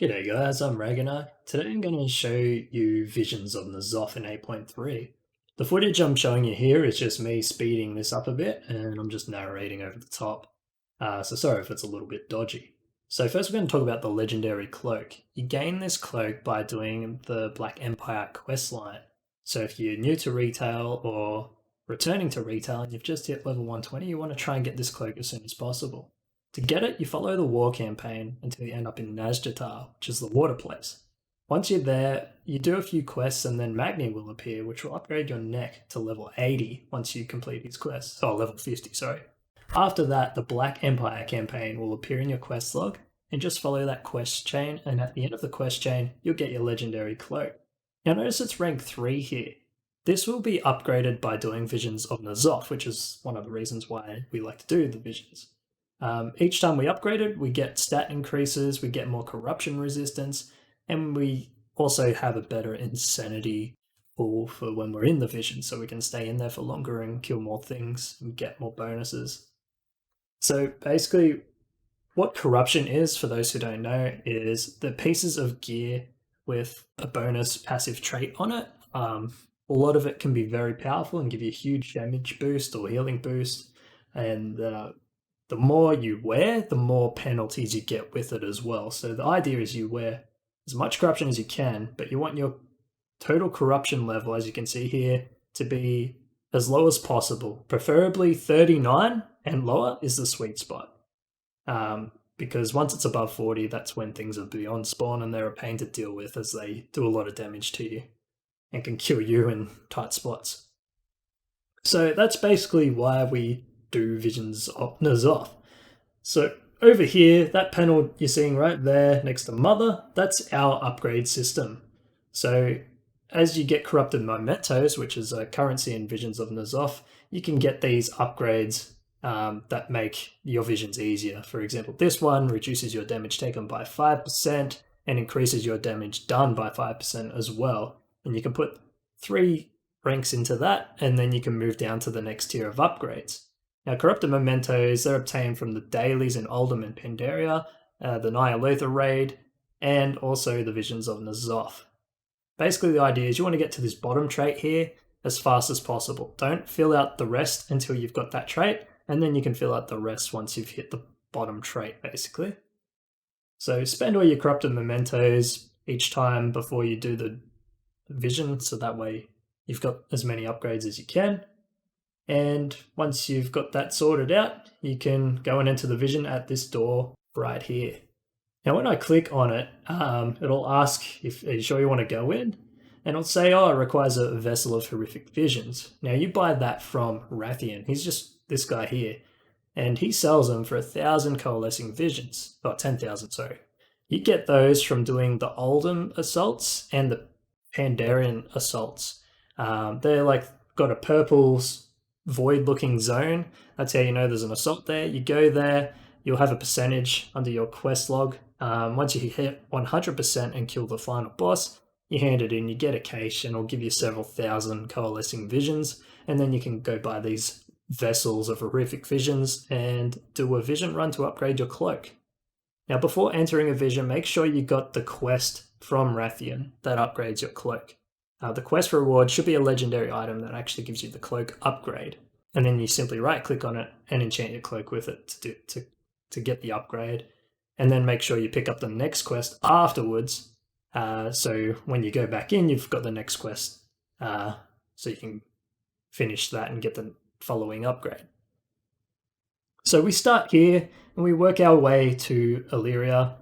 G'day guys, I'm Ragnarok. Today I'm going to show you visions of N'Zoth in 8.3. The footage I'm showing you here is just me speeding this up a bit and I'm just narrating over the top. So sorry if it's a little bit dodgy. So first we're going to talk about the legendary cloak. You gain this cloak by doing the Black Empire questline. So if you're new to retail or returning to retail and you've just hit level 120, you want to try and get this cloak as soon as possible. To get it, you follow the war campaign until you end up in Nazjatar, which is the water place. Once you're there, you do a few quests and then Magni will appear, which will upgrade your neck to level 80 once you complete his quests. Oh, level 50, sorry. After that, the Black Empire campaign will appear in your quest log, and just follow that quest chain, and at the end of the quest chain, you'll get your legendary cloak. Now notice it's rank 3 here. This will be upgraded by doing Visions of N'Zoth, which is one of the reasons why we like to do the Visions. Each time we upgrade it, we get stat increases, we get more corruption resistance, and we also have a better insanity pool for when we're in the vision, so we can stay in there for longer and kill more things and get more bonuses. So basically, what corruption is, for those who don't know, is the pieces of gear with a bonus passive trait on it. A lot of it can be very powerful and give you a huge damage boost or healing boost, and the more you wear, the more penalties you get with it as well. So the idea is you wear as much corruption as you can, but you want your total corruption level, as you can see here, to be as low as possible. Preferably 39 and lower is the sweet spot. Because once it's above 40, that's when things are beyond spawn and they're a pain to deal with, as they do a lot of damage to you and can kill you in tight spots. So that's basically why we do Visions of N'Zoth. So over here, that panel you're seeing right there next to Mother, that's our upgrade system. So as you get corrupted Mementos, which is a currency in Visions of N'Zoth, you can get these upgrades that make your visions easier. For example, this one reduces your damage taken by 5% and increases your damage done by 5% as well. And you can put 3 ranks into that, and then you can move down to the next tier of upgrades. Now, corrupted mementos, they're obtained from the dailies in Oldham and Pandaria, the Nyalotha raid, and also the Visions of N'Zoth. Basically, the idea is you want to get to this bottom trait here as fast as possible. Don't fill out the rest until you've got that trait, and then you can fill out the rest once you've hit the bottom trait, basically. So spend all your corrupted mementos each time before you do the vision, so that way you've got as many upgrades as you can. And once you've got that sorted out, you can go and enter the vision at this door right here. Now, when I click on it, it'll ask if are you sure you want to go in, and it'll say, oh, it requires a vessel of horrific visions. Now, you buy that from Rathian. He's just this guy here, and he sells them for 1,000 coalescing visions. Oh, 10,000, sorry. You get those from doing the Oldham assaults and the Pandarian assaults. They're like got a purple void looking zone. That's how you know there's an assault there. You go there, you'll have a percentage under your quest log. Once you hit 100% and kill the final boss, you hand it in, you get a cache, and it'll give you several thousand coalescing visions, and then you can go buy these vessels of horrific visions and do a vision run to upgrade your cloak. Now, before entering a vision, make sure you got the quest from Rathian that upgrades your cloak. The quest reward should be a legendary item that actually gives you the cloak upgrade. And then you simply right click on it and enchant your cloak with it to get the upgrade. And then make sure you pick up the next quest afterwards. So when you go back in, you've got the next quest. So you can finish that and get the following upgrade. So we start here and we work our way to Illyria,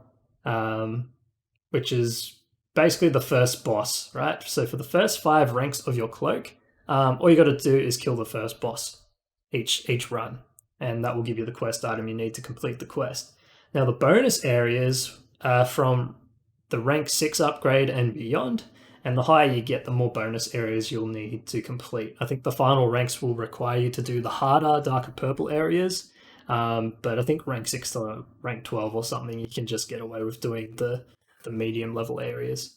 which is basically the first boss, right? So for the first 5 ranks of your cloak, all you got to do is kill the first boss each run, and that will give you the quest item you need to complete the quest. Now the bonus areas are from the rank 6 upgrade and beyond, and the higher you get, the more bonus areas you'll need to complete. I think the final ranks will require you to do the harder, darker purple areas, but I think rank 6 to rank 12 or something, you can just get away with doing the medium level areas.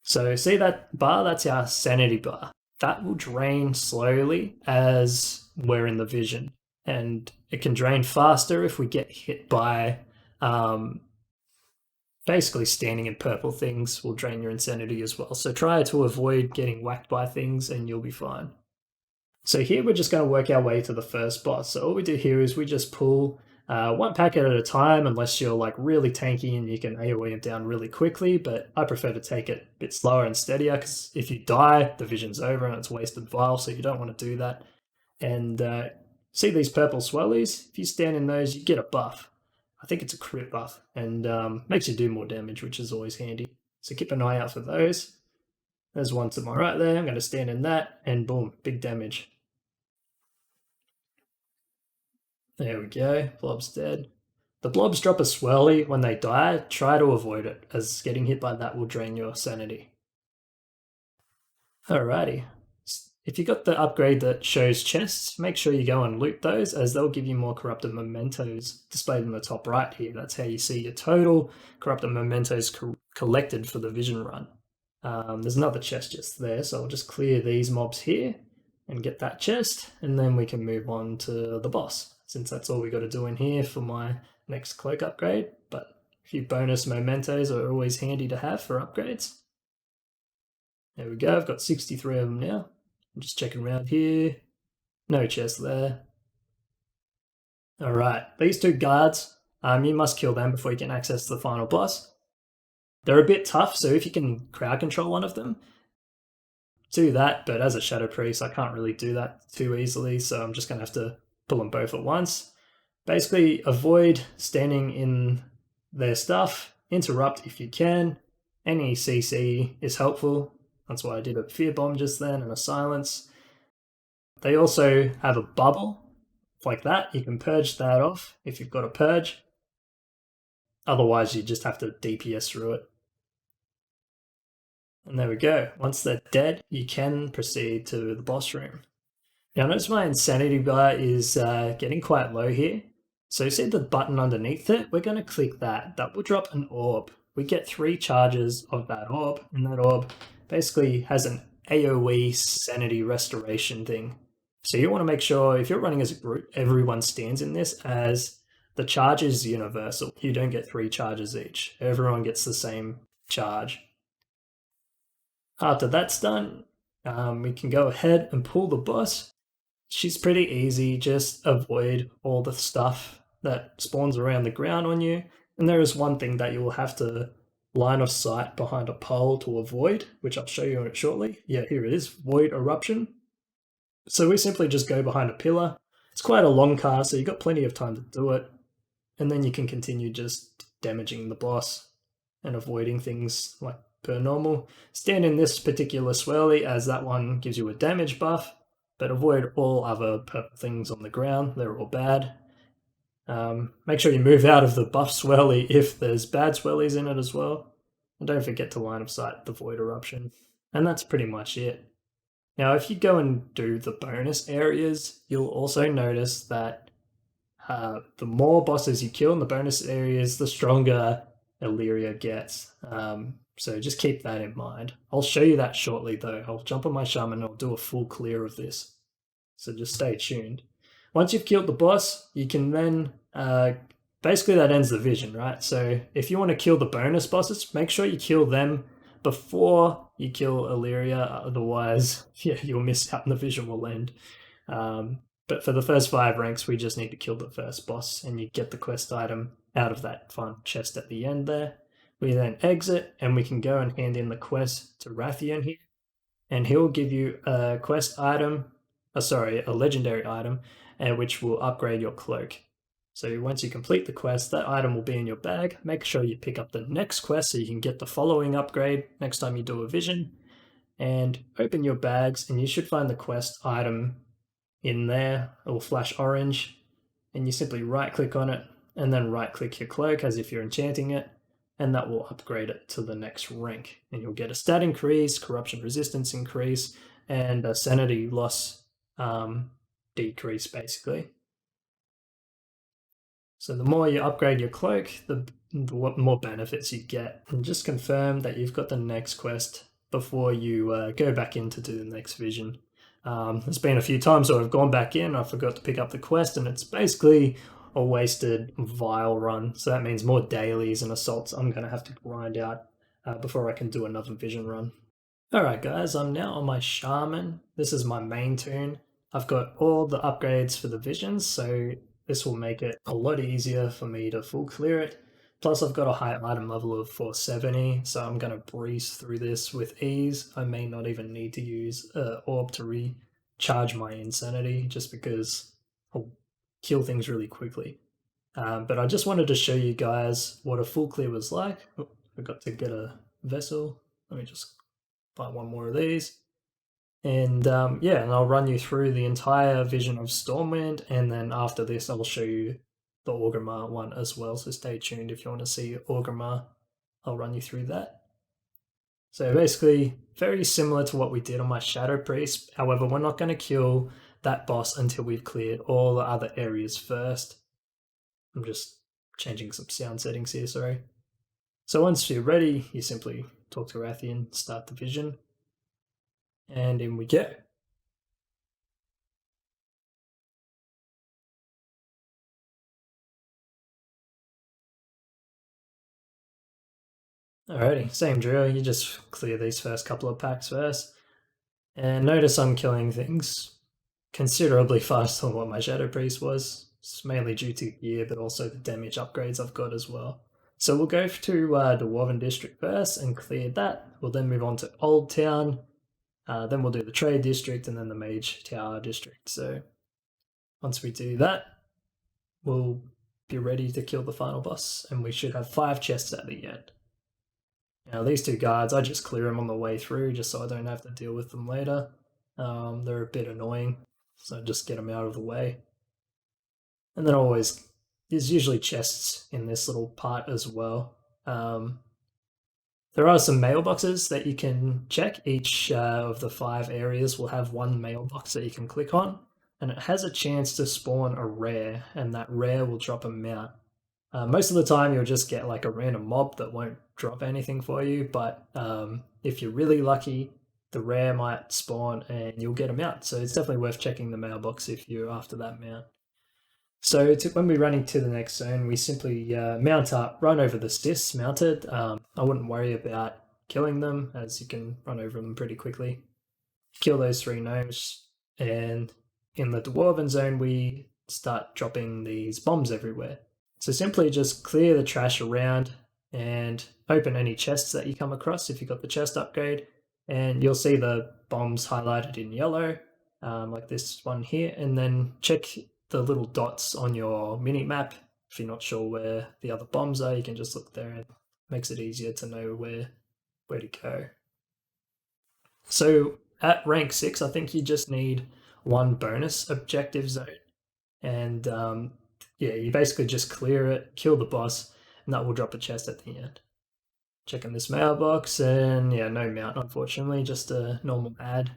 So see that bar? That's our sanity bar. That will drain slowly as we're in the vision, and it can drain faster if we get hit by Basically, standing in purple things will drain your insanity as well. So try to avoid getting whacked by things and you'll be fine. So here we're just going to work our way to the first boss. So all we do here is we just pull one packet at a time, unless you're like really tanky and you can AoE him down really quickly. But I prefer to take it a bit slower and steadier, because if you die, the vision's over and it's wasted vial, so you don't want to do that. And see these purple swellies? If you stand in those, you get a buff. I think it's a crit buff, and makes you do more damage, which is always handy. So keep an eye out for those. There's one to my right there. I'm going to stand in that, and boom, big damage. There we go, blob's dead. The blobs drop a swirly when they die. Try to avoid it, as getting hit by that will drain your sanity. Alrighty. If you got the upgrade that shows chests, make sure you go and loot those, as they'll give you more corrupted mementos displayed in the top right here. That's how you see your total corrupted mementos collected for the vision run. There's another chest just there, so I'll just clear these mobs here and get that chest, and then we can move on to the boss, since that's all we got to do in here for my next cloak upgrade. But a few bonus mementos are always handy to have for upgrades. There we go, I've got 63 of them now. I'm just checking around here. No chest there. Alright, these two guards, you must kill them before you can access the final boss. They're a bit tough, so if you can crowd control one of them, do that. But as a Shadow Priest, I can't really do that too easily, so I'm just going to have to pull them both at once. Basically, avoid standing in their stuff. Interrupt if you can. Any CC is helpful. That's why I did a fear bomb just then and a silence. They also have a bubble like that. You can purge that off if you've got a purge. Otherwise, you just have to DPS through it. And there we go. Once they're dead, you can proceed to the boss room. Now notice my insanity bar is getting quite low here. So you see the button underneath it? We're going to click that. That will drop an orb. We get 3 charges of that orb, and that orb basically has an AoE sanity restoration thing. So you want to make sure, if you're running as a group, everyone stands in this, as the charge is universal. You don't get 3 charges each. Everyone gets the same charge. After that's done, we can go ahead and pull the boss. She's pretty easy, just avoid all the stuff that spawns around the ground on you. And there is one thing that you will have to line of sight behind a pole to avoid, which I'll show you shortly. Yeah, here it is, Void Eruption. So we simply just go behind a pillar. It's quite a long cast, so you've got plenty of time to do it. And then you can continue just damaging the boss and avoiding things like per normal. Stand in this particular swirly, as that one gives you a damage buff, but avoid all other purple things on the ground. They're all bad. Make sure you move out of the buff swirly if there's bad swirlies in it as well. And don't forget to line of sight the Void Eruption. And that's pretty much it. Now, if you go and do the bonus areas, you'll also notice that the more bosses you kill in the bonus areas, the stronger Illyria gets. So just keep that in mind. I'll show you that shortly though. I'll jump on my Shaman and I'll do a full clear of this. So just stay tuned. Once you've killed the boss, you can then, basically that ends the vision, right? So if you want to kill the bonus bosses, make sure you kill them before you kill Illyria, otherwise, yeah, you'll miss out and the vision will end. But for the first 5 ranks, we just need to kill the first boss, and you get the quest item out of that fun chest at the end there. We then exit, and we can go and hand in the quest to Rathian here, and he'll give you a quest item, a legendary item, which will upgrade your cloak. So once you complete the quest, that item will be in your bag. Make sure you pick up the next quest so you can get the following upgrade next time you do a vision. And open your bags, and you should find the quest item in there. It will flash orange, and you simply right click on it, and then right click your cloak as if you're enchanting it, and that will upgrade it to the next rank. And you'll get a stat increase, corruption resistance increase, and a sanity loss decrease basically. So the more you upgrade your cloak, the more benefits you get. And just confirm that you've got the next quest before you go back in to do the next vision. There's been a few times where I've gone back in, I forgot to pick up the quest, and it's basically a wasted Vile run. So that means more dailies and assaults I'm going to have to grind out before I can do another vision run. Alright guys, I'm now on my Shaman. This is my main toon. I've got all the upgrades for the visions, so this will make it a lot easier for me to full clear it. Plus I've got a high item level of 470, so I'm going to breeze through this with ease. I may not even need to use orb to recharge my insanity, just because I'll kill things really quickly. But I just wanted to show you guys what a full clear was like. Oh, I got to get a vessel. Let me just buy one more of these. And yeah, and I'll run you through the entire vision of Stormwind, and then after this I'll show you the Orgrimmar one as well, so stay tuned if you want to see Orgrimmar. I'll run you through that. So basically, very similar to what we did on my Shadow Priest, however we're not going to kill that boss until we've cleared all the other areas first. I'm just changing some sound settings here, sorry. So once you're ready, you simply talk to Rathian, start the vision, and in we go. Alrighty, same drill, you just clear these first couple of packs first. And notice I'm killing things considerably faster than what my Shadow Priest was. It's mainly due to gear, but also the damage upgrades I've got as well. So we'll go to Dwarven District first and clear that. We'll then move on to Old Town. Then we'll do the Trade District and then the Mage Tower District. So once we do that, we'll be ready to kill the final boss, and we should have 5 chests at the end. Now these 2 guards, I just clear them on the way through just so I don't have to deal with them later. They're a bit annoying, so just get them out of the way. And then always, there's usually chests in this little part as well. There are some mailboxes that you can check. Each of the 5 areas will have one mailbox that you can click on, and it has a chance to spawn a rare, and that rare will drop a mount. Most of the time you'll just get like a random mob that won't drop anything for you, but if you're really lucky, the rare might spawn and you'll get a mount. So it's definitely worth checking the mailbox if you're after that mount. So when we're running to the next zone, we simply mount up, run over the stiffs mounted. I wouldn't worry about killing them, as you can run over them pretty quickly. Kill those 3 gnomes, and in the Dwarven zone we start dropping these bombs everywhere. So simply just clear the trash around and open any chests that you come across if you've got the chest upgrade, and you'll see the bombs highlighted in yellow, like this one here, and then check the little dots on your mini map. If you're not sure where the other bombs are, you can just look there, and it makes it easier to know where to go. So at rank 6, I think you just need 1 bonus objective zone, and yeah, you basically just clear it, kill the boss, and that will drop a chest at the end. Checking this mailbox, and yeah, no mount unfortunately, just a normal ad.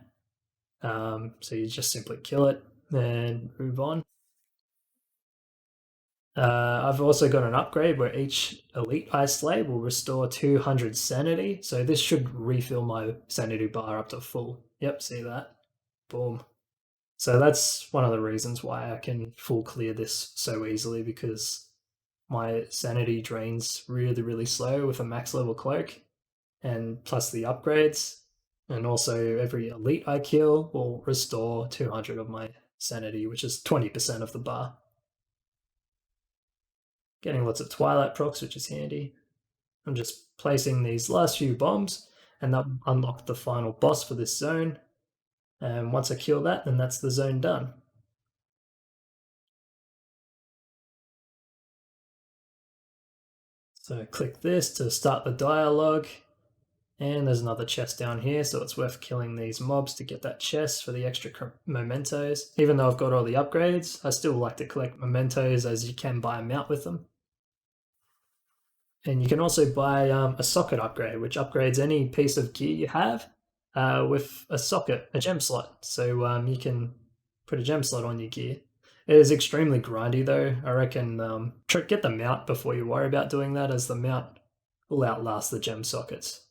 So you just simply kill it and move on. I've also got an upgrade where each elite I slay will restore 200 sanity, so this should refill my sanity bar up to full. Yep, see that? Boom. So that's one of the reasons why I can full clear this so easily, because my sanity drains really, really slow with a max level cloak, and plus the upgrades, and also every elite I kill will restore 200 of my sanity, which is 20% of the bar. Getting lots of Twilight procs, which is handy. I'm just placing these last few bombs, and that unlocked the final boss for this zone. And once I kill that, then that's the zone done. So click this to start the dialogue. And there's another chest down here, so it's worth killing these mobs to get that chest for the extra mementos. Even though I've got all the upgrades, I still like to collect mementos, as you can buy a mount with them. And you can also buy a socket upgrade, which upgrades any piece of gear you have with a socket, a gem slot. So you can put a gem slot on your gear. It is extremely grindy though. I reckon get the mount before you worry about doing that, as the mount will outlast the gem sockets.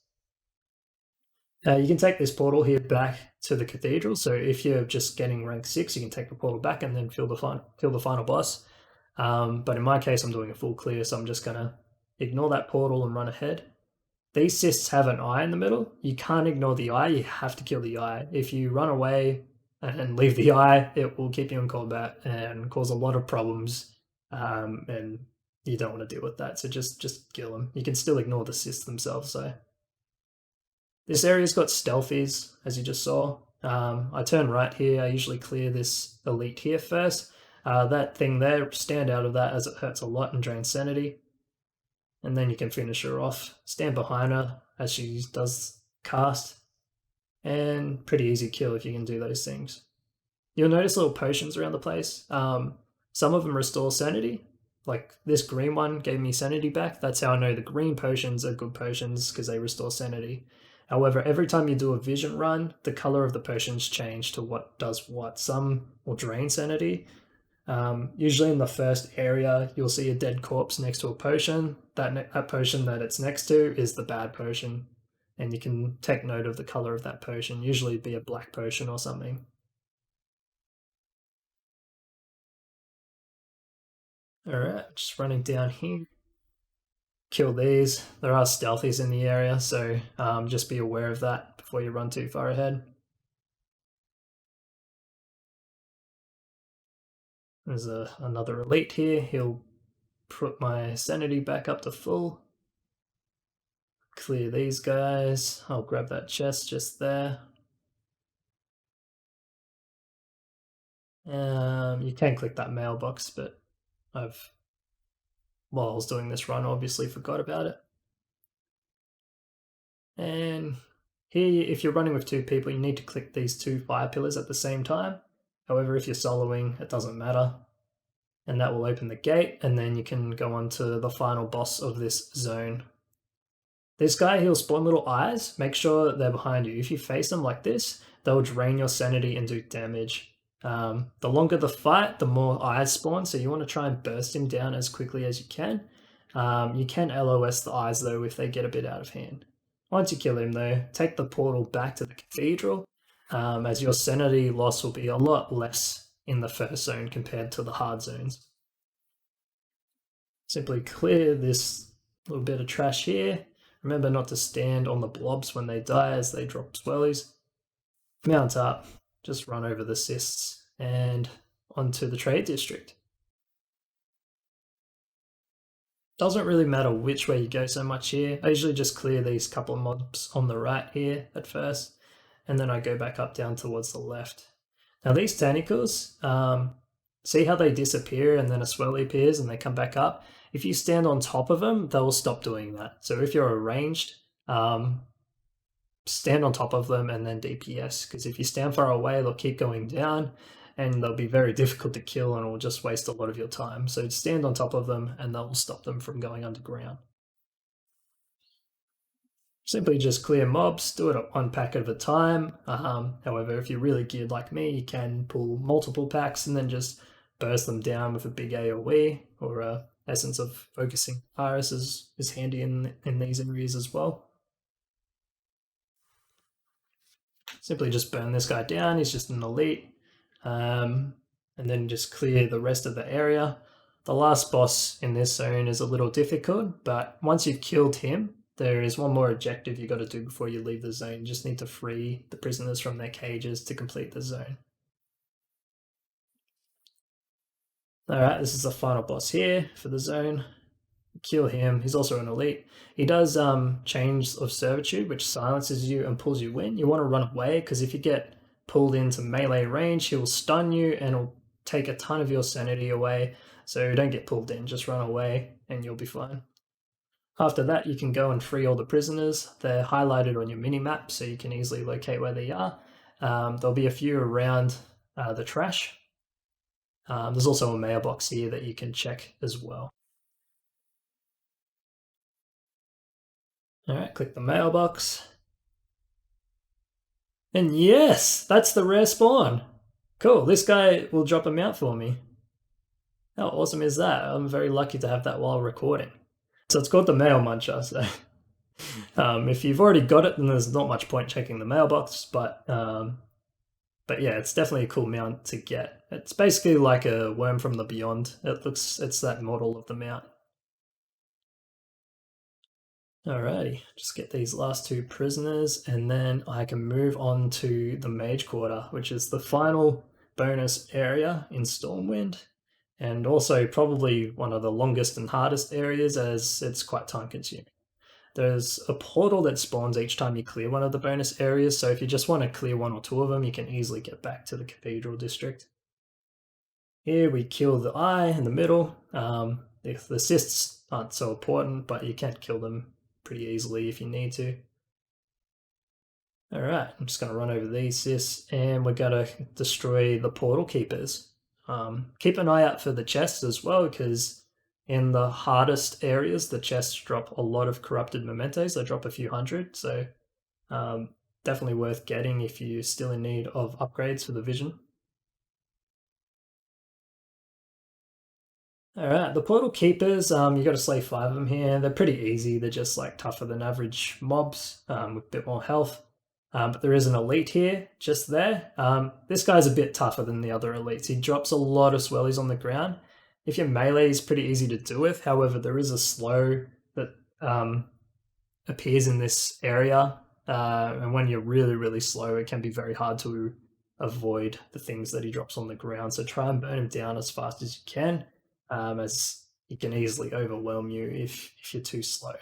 You can take this portal here back to the cathedral. So if you're just getting rank 6, you can take the portal back and then kill the final boss. But in my case, I'm doing a full clear, so I'm just going to ignore that portal and run ahead. These cysts have an eye in the middle. You can't ignore the eye, you have to kill the eye. If you run away and leave the eye, it will keep you in combat and cause a lot of problems, and you don't want to deal with that, so just kill them. You can still ignore the cysts themselves, though. This area's got stealthies, as you just saw. I turn right here, I usually clear this elite here first. That thing there, stand out of that as it hurts a lot and drains sanity. And then you can finish her off. Stand behind her as she does cast. And pretty easy kill if you can do those things. You'll notice little potions around the place. Some of them restore sanity. Like this green one gave me sanity back. That's how I know the green potions are good potions, because they restore sanity. However, every time you do a vision run, the color of the potions change to what does what. Some will drain sanity. Usually in the first area, you'll see a dead corpse next to a potion. That potion that it's next to is the bad potion. And you can take note of the color of that potion. Usually it'd be a black potion or something. Alright, just running down here. Kill these. There are stealthies in the area, so just be aware of that before you run too far ahead. There's another elite here. He'll put my sanity back up to full. Clear these guys. I'll grab that chest just there. You can click that mailbox, but while I was doing this run, obviously forgot about it. And here, if you're running with two people, you need to click these two fire pillars at the same time. However, if you're soloing, it doesn't matter. And that will open the gate, and then you can go on to the final boss of this zone. This guy, he'll spawn little eyes. Make sure they're behind you. If you face them like this, they'll drain your sanity and do damage. The longer the fight, the more eyes spawn, so you want to try and burst him down as quickly as you can. You can LOS the eyes, though, if they get a bit out of hand. Once you kill him, though, take the portal back to the cathedral, as your sanity loss will be a lot less in the first zone compared to the hard zones. Simply clear this little bit of trash here. Remember not to stand on the blobs when they die, as they drop swellies. Mount up, just run over the cysts and onto the trade district. Doesn't really matter which way you go so much here. I usually just clear these couple of mobs on the right here at first, and then I go back up down towards the left. Now these tentacles, see how they disappear and then a swelly appears and they come back up? If you stand on top of them, they'll stop doing that. So if you're ranged, stand on top of them and then DPS, because if you stand far away, they'll keep going down and they'll be very difficult to kill and it will just waste a lot of your time. So stand on top of them and that will stop them from going underground. Simply just clear mobs, do it at one pack at a time. However, if you're really geared like me, you can pull multiple packs and then just burst them down with a big AoE, or Essence of Focusing Iris is handy in these areas as well. Simply just burn this guy down, he's just an elite, and then just clear the rest of the area. The last boss in this zone is a little difficult, but once you've killed him, there is one more objective you got to do before you leave the zone. You just need to free the prisoners from their cages to complete the zone. Alright, this is the final boss here for the zone. Kill him. He's also an elite. He does Chains of Servitude, which silences you and pulls you in. You want to run away, because if you get pulled into melee range, he will stun you and it'll take a ton of your sanity away. So don't get pulled in, just run away and you'll be fine. After that, you can go and free all the prisoners. They're highlighted on your mini-map, so you can easily locate where they are. There'll be a few around the trash. There's also a mailbox here that you can check as well. Alright, click the mailbox. And yes, that's the rare spawn. Cool, this guy will drop a mount for me. How awesome is that? I'm very lucky to have that while recording. So it's called the Mail Muncher, so if you've already got it, then there's not much point checking the mailbox, but yeah, it's definitely a cool mount to get. It's basically like a worm from the beyond. It's that model of the mount. Alrighty, just get these last two prisoners, and then I can move on to the Mage Quarter, which is the final bonus area in Stormwind, and also probably one of the longest and hardest areas as it's quite time consuming. There's a portal that spawns each time you clear one of the bonus areas, so if you just want to clear one or two of them, you can easily get back to the Cathedral District. Here we kill the eye in the middle. The cysts aren't so important, but you can kill them pretty easily if you need to. Alright, I'm just going to run over these cysts, and we're going to destroy the portal keepers. Keep an eye out for the chests as well, because in the hardest areas, the chests drop a lot of corrupted mementos. They drop a few hundred, so definitely worth getting if you're still in need of upgrades for the vision. Alright, the portal keepers, you got to slay 5 of them here. They're pretty easy. They're just like tougher than average mobs with a bit more health. But there is an elite here, just there. This guy's a bit tougher than the other elites. He drops a lot of swellies on the ground. If you're melee, he's pretty easy to deal with. However, there is a slow that appears in this area. And when you're really, really slow, it can be very hard to avoid the things that he drops on the ground. So try and burn him down as fast as you can, as he can easily overwhelm you if you're too slow.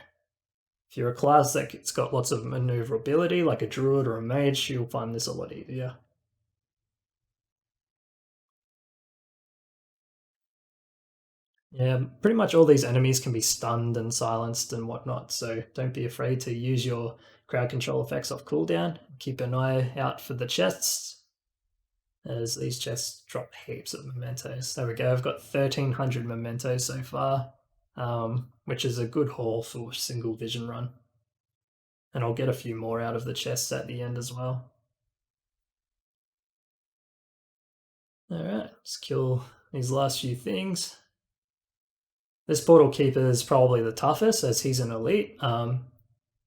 If you're a class that's got lots of maneuverability, like a druid or a mage, you'll find this a lot easier. Yeah, pretty much all these enemies can be stunned and silenced and whatnot, so don't be afraid to use your crowd control effects off cooldown. Keep an eye out for the chests, as these chests drop heaps of mementos. There we go, I've got 1300 mementos so far, which is a good haul for a single vision run. And I'll get a few more out of the chests at the end as well. Alright, let's kill these last few things. This portal keeper is probably the toughest, as he's an elite.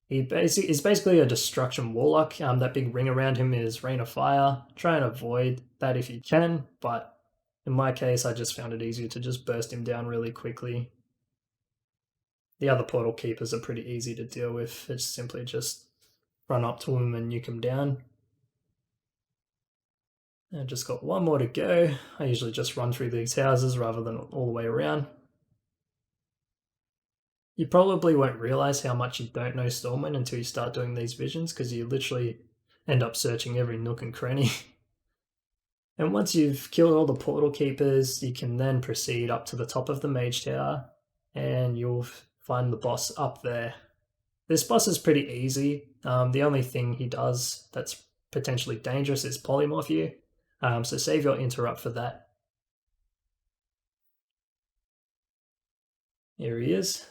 He's basically a destruction warlock. That big ring around him is Rain of Fire. Try and avoid that if you can, but in my case, I just found it easier to just burst him down really quickly. The other portal keepers are pretty easy to deal with. It's simply just run up to him and nuke him down. And just got one more to go. I usually just run through these houses rather than all the way around. You probably won't realize how much you don't know Stormwind until you start doing these visions, because you literally end up searching every nook and cranny. And once you've killed all the portal keepers, you can then proceed up to the top of the mage tower, and you'll find the boss up there. This boss is pretty easy. The only thing he does that's potentially dangerous is polymorph you, so save your interrupt for that. Here he is.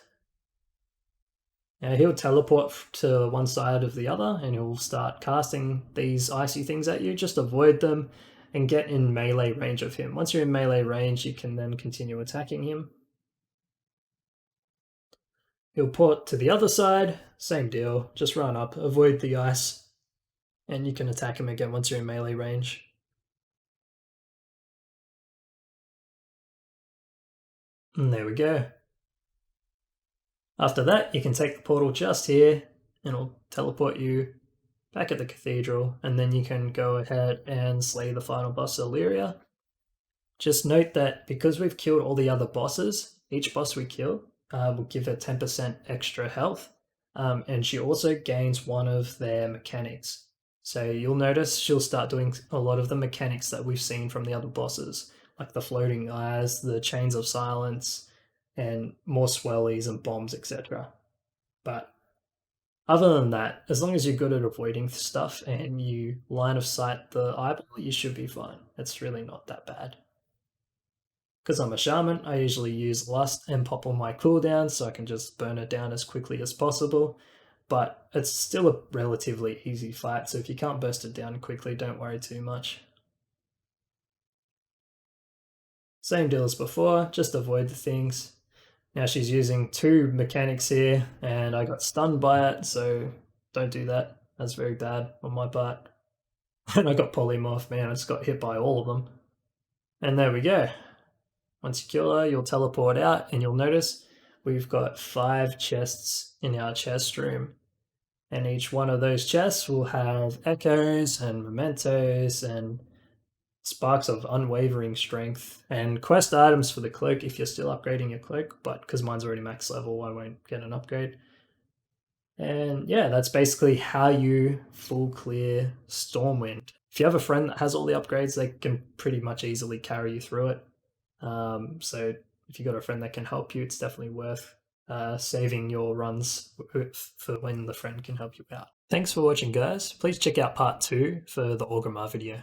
Now he'll teleport to one side of the other, and he'll start casting these icy things at you. Just avoid them and get in melee range of him. Once you're in melee range, you can then continue attacking him. He'll port to the other side, same deal, just run up, avoid the ice, and you can attack him again once you're in melee range. And there we go. After that, you can take the portal just here, and it'll teleport you back at the cathedral, and then you can go ahead and slay the final boss, Illyria. Just note that because we've killed all the other bosses, each boss we kill will give her 10% extra health, and she also gains one of their mechanics. So you'll notice she'll start doing a lot of the mechanics that we've seen from the other bosses, like the floating eyes, the chains of silence, and more swellies and bombs, etc. But other than that, as long as you're good at avoiding stuff and you line of sight the eyeball, you should be fine. It's really not that bad. Because I'm a shaman, I usually use lust and pop on my cooldowns so I can just burn it down as quickly as possible. But it's still a relatively easy fight, so if you can't burst it down quickly, don't worry too much. Same deal as before, just avoid the things. Now she's using 2 mechanics here, and I got stunned by it, so don't do that. That's very bad on my part. And I got polymorph, man, I just got hit by all of them. And there we go. Once you kill her, you'll teleport out, and you'll notice we've got 5 chests in our chest room. And each one of those chests will have echoes and mementos and sparks of unwavering strength and quest items for the cloak if you're still upgrading your cloak, but because mine's already max level, I won't get an upgrade. And yeah, that's basically how you full clear Stormwind. If you have a friend that has all the upgrades, they can pretty much easily carry you through it. So if you've got a friend that can help you, it's definitely worth saving your runs for when the friend can help you out. Thanks for watching, guys. Please check out part 2 for the Orgrimmar video.